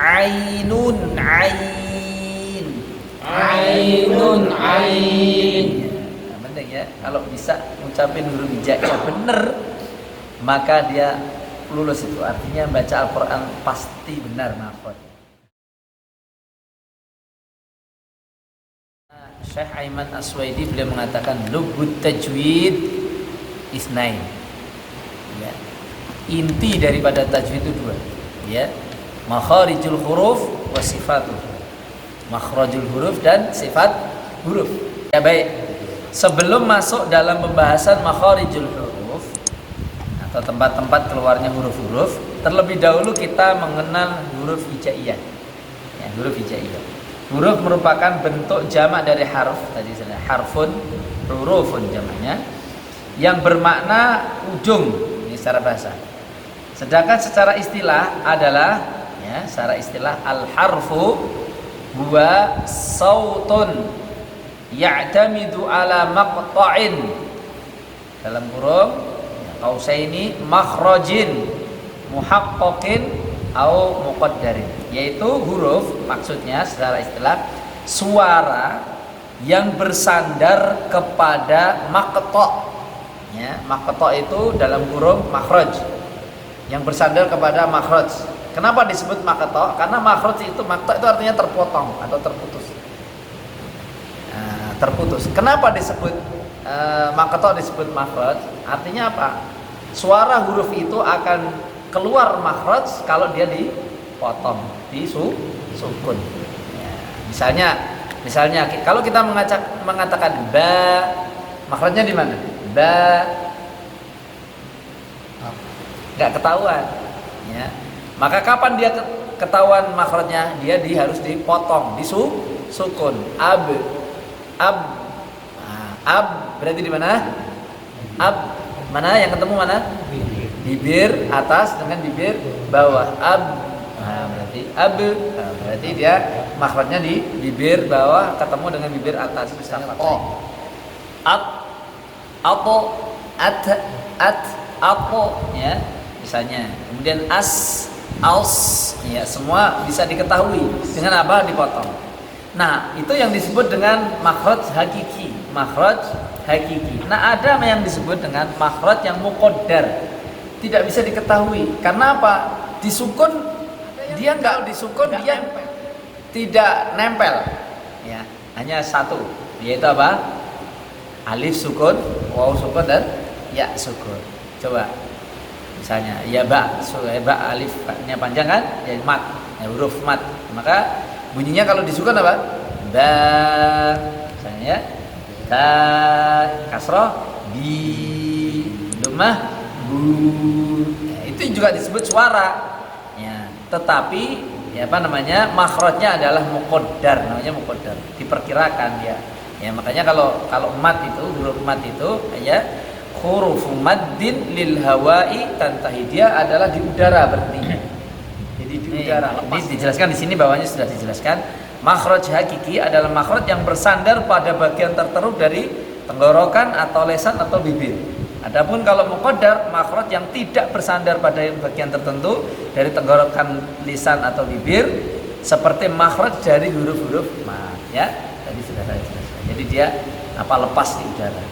ainun ain. Ainun ain. Nah, penting ya, kalau bisa ngucapin huruf hijaiyah bener, maka dia lulus itu. Artinya baca Al-Quran pasti benar makhraj. Syekh Aiman Aswaidi beliau mengatakan lubut tajwid isnain. Ya. Inti daripada tajwid itu dua. Ya. Makharijul huruf wa sifatuh. Makhrajul huruf dan sifat huruf. Ya baik. Sebelum masuk dalam pembahasan makharijul huruf atau tempat-tempat keluarnya huruf-huruf, terlebih dahulu kita mengenal huruf hijaiyah. Ya, huruf hijaiyah. Huruf merupakan bentuk jamak dari harf, tadi saya harfun, hurufun jamaknya, yang bermakna ujung ini secara bahasa. Sedangkan secara istilah adalah ya, secara istilah al-harfu huwa sautun ya'tamidu ala maqta'in dalam kurung qausaini makhrajin muhaqqaqin au muqaddarin, yaitu huruf maksudnya secara istilah suara yang bersandar kepada maqta'. Ya, maqta' itu dalam kurung makhraj, yang bersandar kepada makhraj. Kenapa disebut maqta'? Karena makhraj itu, maqta' itu artinya terpotong atau terputus. Nah, terputus. Kenapa disebut maqta' disebut makhraj? Artinya apa? Suara huruf itu akan keluar makhraj kalau dia dipotong, disukun. Ya, misalnya kalau kita mengatakan ba, makhrajnya di mana? Ba, nggak ketahuan. Ya. Maka kapan dia ketahuan makhrajnya? Dia harus dipotong, disukun. Ab, ab berarti di mana? Ab, mana yang ketemu mana? Bibir atas dengan bibir bawah. Ab, nah, berarti ab, nah, berarti dia makhrajnya di bibir bawah ketemu dengan bibir atas. Misalnya o, at, apo, at, apo, ya misalnya. Kemudian as, aus, ya semua bisa diketahui dengan apa? Dipotong. Nah itu yang disebut dengan makhraj hakiki, makhraj hakiki. Nah ada yang disebut dengan makhraj yang muqaddar, tidak bisa diketahui. Karena apa? Disukun dia nggak disukun, dia tidak nempel. Ya, hanya satu, yaitu apa? Alif sukun, waw sukun dan ya sukun. Coba, misalnya ya ba, alifnya panjang kan? Ya mat, ya huruf mat. Maka bunyinya kalau disukun apa? Ba, misalnya ya. Ta, kasroh, bi, domah, ya, itu juga disebut suara ya, tetapi ya apa namanya, makhrajnya adalah muqaddar, namanya muqaddar, diperkirakan dia ya. Makanya kalau mat itu, huruf mat itu ya huruf maddin lil hawai tantahi, dia adalah di udara berhentinya, jadi di udara. Ini dijelaskan di sini, bawahnya sudah dijelaskan. Makhraj hakiki adalah makhraj yang bersandar pada bagian tertentu dari tenggorokan atau lesan atau bibir. Adapun kalau muqaddar, makhraj yang tidak bersandar pada bagian tertentu dari tenggorokan, lisan atau bibir, seperti makhraj dari huruf-huruf mat ya. Tadi sudah saya jelaskan. Jadi dia apa, lepas di udara.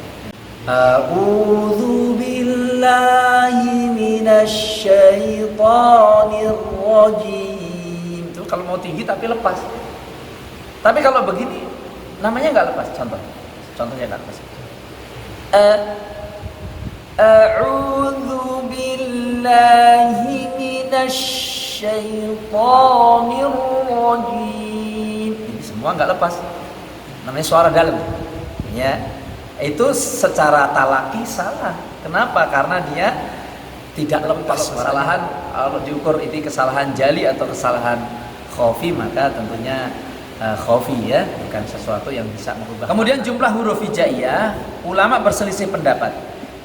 A'udzu billahi minasy syaithanir rajim. Itu kalau mau tinggi tapi lepas. Tapi kalau begini namanya enggak lepas. Contohnya enggak lepas. A'udzu billahi minasy syaithanir rajim. Ini semua enggak lepas. Namanya suara dalam. Ya. Itu secara talaki salah. Kenapa? Karena dia tidak lepas. Kesalahan kalau diukur ini kesalahan jali atau kesalahan khafi, maka tentunya khafi ya, bukan sesuatu yang bisa merubah. Kemudian jumlah huruf hijaiyah, ulama berselisih pendapat.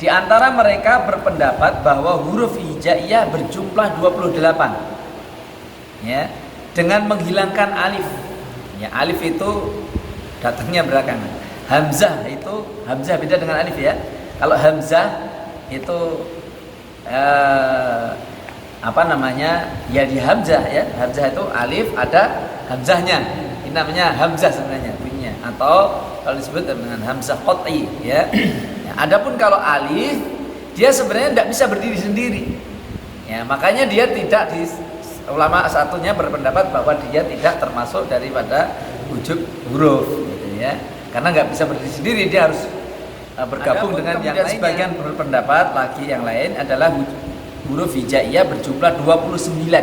Di antara mereka berpendapat bahwa huruf hijaiyah berjumlah 28. Ya, dengan menghilangkan alif. Ya, alif itu datangnya belakangan. Hamzah itu, hamzah beda dengan alif ya. Kalau hamzah itu ya di hamzah ya. Hamzah itu alif ada hamzahnya. Ini namanya hamzah sebenarnya bunyinya, atau kalau disebut dengan hamzah qat'i ya. Adapun kalau alif dia sebenarnya tidak bisa berdiri sendiri. Ya, makanya dia tidak ulama satunya berpendapat bahwa dia tidak termasuk daripada wujud huruf gitu ya. Karena nggak bisa berdiri sendiri, dia harus bergabung dengan yang lain. Sebagian berpendapat lagi yang lain adalah huruf hijaiyah berjumlah 29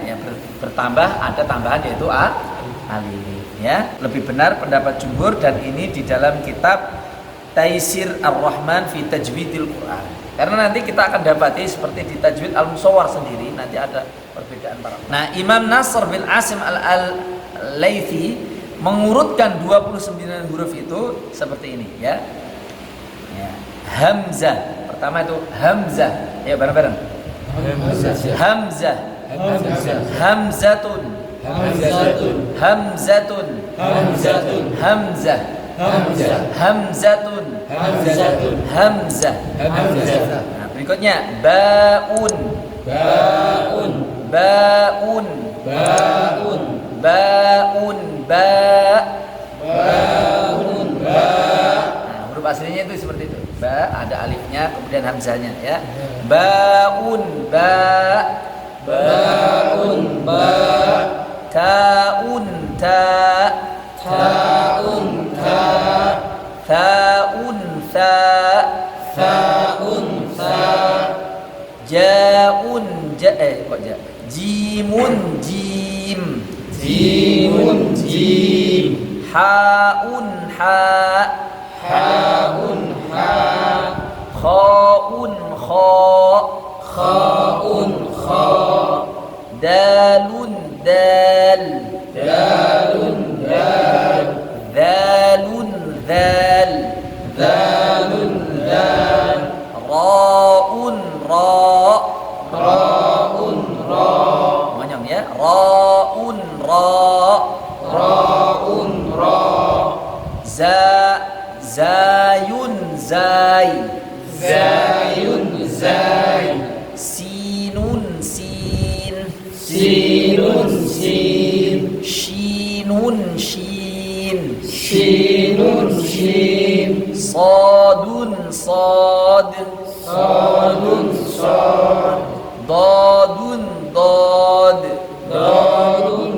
ya, bertambah ada tambahan yaitu alif ya. Lebih benar pendapat jumhur, dan ini di dalam kitab Taisir Ar-Rahman fi Tajwidil Quran. Karena nanti kita akan dapati seperti di Tajwid Al-Musawwar sendiri nanti ada perbedaan para. Nah, Imam Nasr bin Asim Al-Laythi mengurutkan 29 huruf itu seperti ini ya. Hamzah. Pertama itu hamzah. Ya, bareng-bareng. Hamzah. Hamzatun. Hamzatun. Hamzah. Hamzatun. Hamzah. Nah, berikutnya baun. Baun. Baun. Nah, huruf aslinya itu seperti itu. Ba ada alifnya kemudian hamzahnya ya. Baun taun thaun jaun jimun jim haun khaun kha dalun dal zalun zal raun ra manyang ya, raun ra zayun zai sinun sin shinun shin sadun sad dadun dad taun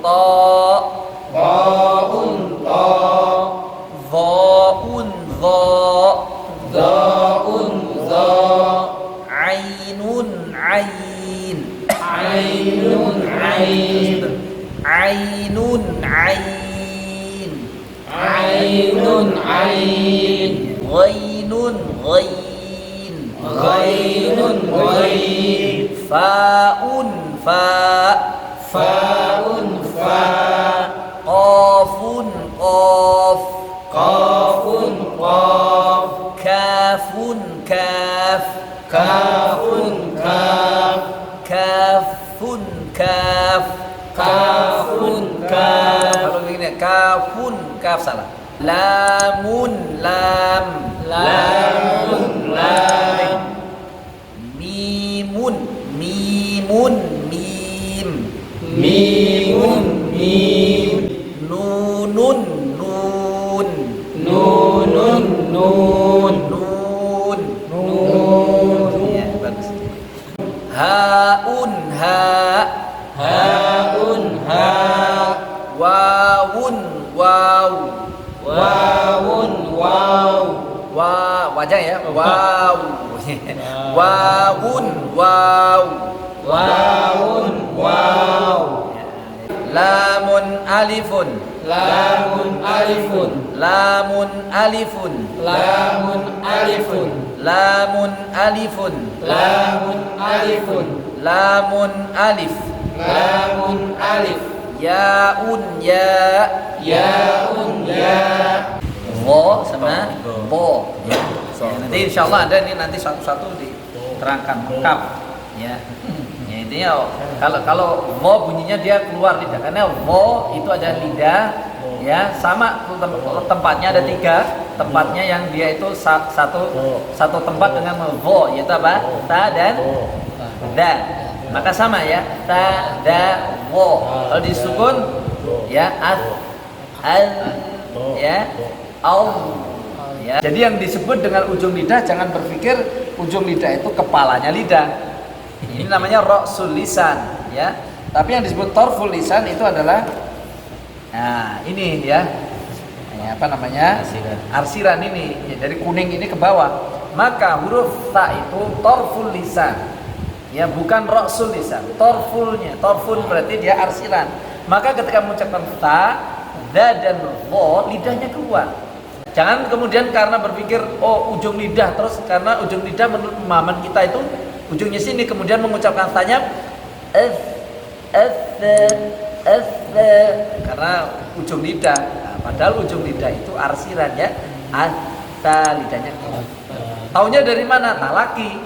ta dhaun dha ainun ain ainun ain ghainun ghain faun fa qafun qaf kafun kaf kalau begini kafun kaf salah. Lamun lam mimun mim nunun nun ya, bagus. Haun wawun wajah ya, wawun lamun alifun lamun alif yaun wo sama bo ya. Nanti insyaallah ada nih, nanti satu-satu diterangkan lengkap ya. Ya intinya kalau wo bunyinya dia keluar lidah, karena wo itu ada lidah ya sama tempatnya ada 3 tempatnya yang dia itu satu tempat dengan vo, yaitu apa? Ta dan da. Maka sama ya, ta da vo. Kalau disukun ya al ya al ya. Jadi yang disebut dengan ujung lidah, jangan berpikir ujung lidah itu kepalanya lidah. Ini namanya ra'sul lisan ya. Tapi yang disebut tarful lisan itu adalah nah ini ya. Apa namanya? Arsiran ini ya, dari kuning ini ke bawah. Maka huruf ta itu tarful lisan. Ya, bukan ra'sul lisan. Tarful berarti dia arsiran. Maka ketika mengucapkan ta, da dan vo, lidahnya keluar. Jangan kemudian karena berpikir oh ujung lidah, terus karena ujung lidah menurut pemahaman kita itu ujungnya sini, kemudian mengucapkan tanya karena ujung lidah. Nah, padahal ujung lidah itu arsiran ya. Ta lidahnya keluar. Taunya dari mana? Talaki.